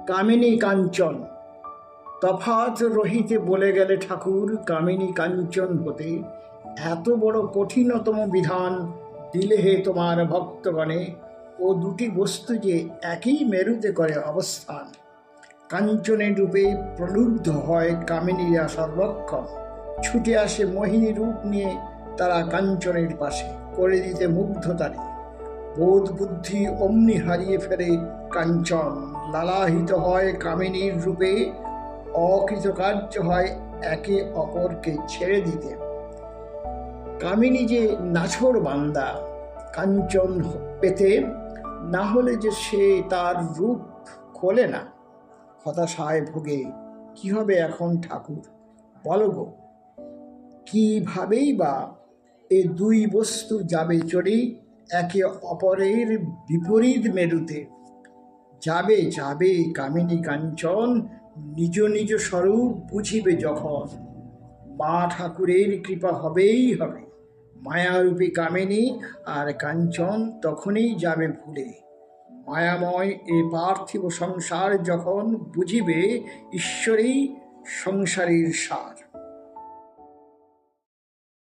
কামিনী কাঞ্চন। তফাৎ রহিতে বলে গেলে ঠাকুর, কামিনী কাঞ্চন হতে এত বড় কঠিনতম বিধান দিলে হে তোমার ভক্তগণে। ও দুটি বস্তু যে একই মেরুতে করে অবস্থান। কাঞ্চনের রূপে প্রলুব্ধ হয় কামিনীরা সর্বক্ষণ, ছুটে আসে মোহিনী রূপ নিয়ে তারা কাঞ্চনের পাশে, করে দিতে মুগ্ধতারে। বোধ বুদ্ধি অমনি হারিয়ে ফেলে কাঞ্চন, লালাহিত হয় কামিনীর রূপে, অকৃতকার্য হয় একে অপরকে ছেড়ে দিতে। কামিনী যে নাছোড় বান্দা, কাঞ্চন পেতে না হলে যে সে তার রূপ খোলে না। হতাশায় ভোগে, কি হবে এখন ঠাকুর বলো গো। কিভাবেই বা এ দুই বস্তু যাবে চড়ি একে অপরের বিপরীত মেরুতে। যাবে যাবে কামিনী কাঞ্চন নিজ নিজ স্বরূপ বুঝিবে যখন। মা ঠাকুরের কৃপা হবেই হবে, মায়ারূপী কামিনী আর কাঞ্চন তখনই যাবে ভুলে। মায়াময় এ পার্থিব সংসার যখন বুঝিবে ঈশ্বরেই সংসারের সার।